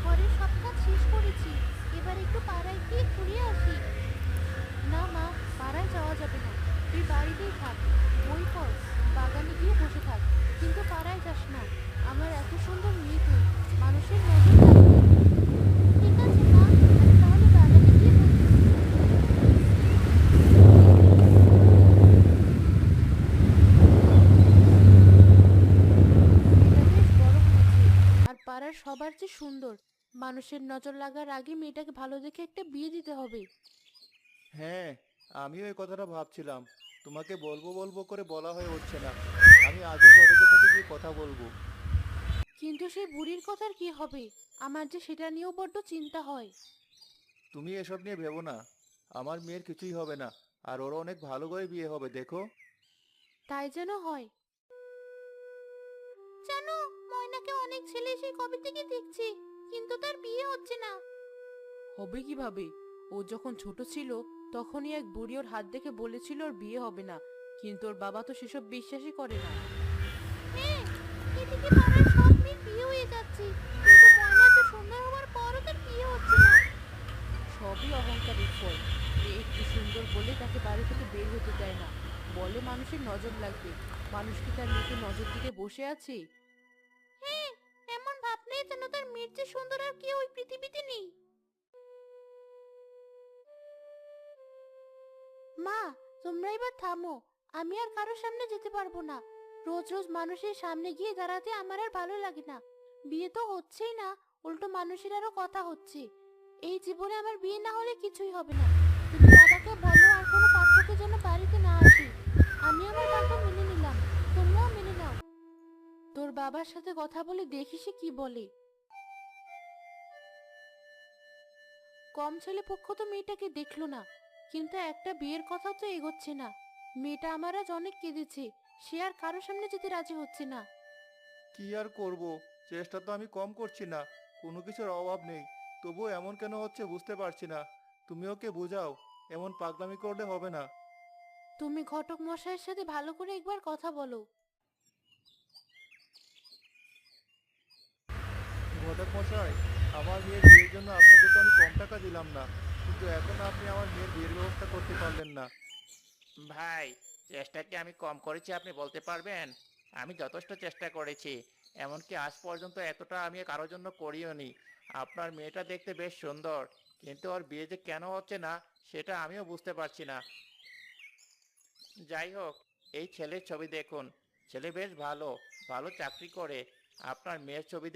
ঘরের সব কাজ শেষ করেছি, এবার একটু পাড়ায় গিয়ে ঘুরে আসি। না মা, পাড়ায় যাওয়া যাবে না। তুই বাড়িতেই থাক, বই পড়, বাগানে গিয়ে বসে থাক, কিন্তু পাড়ায় যাস না। আমার এত সুন্দর মেয়ে তুই, মানুষের নজর লাগবে। ঠিক আছে মা, আমি তাহলে বাগানে গিয়ে বসছি। মেয়েটা বেশ বড় হয়েছে, আর পাড়ার সবার চেয়ে সুন্দর। মানুষের নজর লাগার আগে মেয়েটাকে ভালো দেখে একটা বিয়ে দিতে হবে। হ্যাঁ, আমিও এই কথাটা ভাবছিলাম। তোমাকে বলবো বলবো করে বলা হয়ে উঠছে না। আমি আজই ঘটকের সাথে গিয়ে কথা বলবো। কিন্তু সেই বুড়ির কথার কি হবে? আমার যে সেটা নিয়েও বড্ড চিন্তা হয়। তুমি এসব নিয়ে ভেবো না। আমার মেয়ের কিছুই হবে না। আর ওর অনেক ভালো করে বিয়ে হবে, দেখো। তাই যেন হয়। জানো, ময়নাকে অনেক ছেলে সেই কবে থেকে দেখছি, কিন্তু তার বিয়ে হচ্ছে না। হবে কিভাবে? ও যখন ছোট ছিল তখনই এক বুড়ি ওর হাত দেখে বলেছিল ওর বিয়ে হবে না, কিন্তু ওর বাবা তো সেসব বিশ্বাসই করে না। হ্যাঁ, এদিকে পাড়ার সব মেয়ের বিয়ে হয়ে যাচ্ছে, কিন্তু ময়না এত সুন্দর হওয়ার পরও তার বিয়ে হচ্ছে না। সবই অহংকারের ফল। মেয়ে একটু সুন্দর বলে তাকে বাড়ি থেকে বের হতে দেয় না, বলে মানুষের নজর লাগবে। মানুষ কি তার মেয়েকে নজর দিতে বসে আছে? হ্যাঁ, এমন ভাবলেই যেন তার মেয়ের চেয়ে সুন্দর আর কেউ ওই পৃথিবীতে নেই। মা, তোমরা এবার থামো। আমি আর কারোর সামনে যেতে পারবো না। রোজ রোজ মানুষের সামনে গিয়ে দাঁড়াতে আমার আর ভালো লাগে না। বিয়ে তো হচ্ছেই না, উল্টো মানুষের আরো কথা হচ্ছে। এই জীবনে আমার বিয়ে না হলে কিছুই হবে না। তুমি বাবাকে বলো আর কোনো পাত্রকে যেন বাড়িতে না আসে। আমি আমার ভাগ্য মেনে নিলাম, তোমরাও মেনে নাও। তোর বাবার সাথে কথা বলে দেখি সে কি বলে। কম ছেলে পক্ষ তো মেয়েটাকে দেখলো না, কিন্তু একটা বিয়ের কথা তো এগোচ্ছে না। মেয়েটা আমার আজ অনেক কেঁদেছে, সে আর কারোর সামনে যেতে রাজি হচ্ছে না। কি আর করব? চেষ্টা তো আমি কম করছি না। কোনো কিছুর অভাব নেই। তবুও এমন কেন হচ্ছে বুঝতে পারছি না। তুমি ওকে বোঝাও। এমন পাগলামি করলে হবে না। তুমি ঘটক মশাইয়ের সাথে ভালো করে একবার কথা বলো। ঘটক মশাই, আমার মেয়ের বিয়ের জন্য আপনাকে তো আমি কম টাকা দিলাম না, কিন্তু এখন আপনি আমার মেয়ের বিয়ের ব্যবস্থা করতে পারলেন না। ভাই, চেষ্টা কি আমি কম করেছি আপনি বলতে পারবেন? আমি যথেষ্ট চেষ্টা করেছি। এমনকি আজ পর্যন্ত এতটা আমি কারোর জন্য করিওনি। আপনার মেয়েটা দেখতে বেশ সুন্দর, কিন্তু ওর বিয়ে যে কেন হচ্ছে না সেটা আমিও বুঝতে পারছি না। যাই হোক, এই ছেলের ছবি দেখুন। ছেলে বেশ ভালো, ভালো চাকরি করে। আপনার মেয়ের ছবি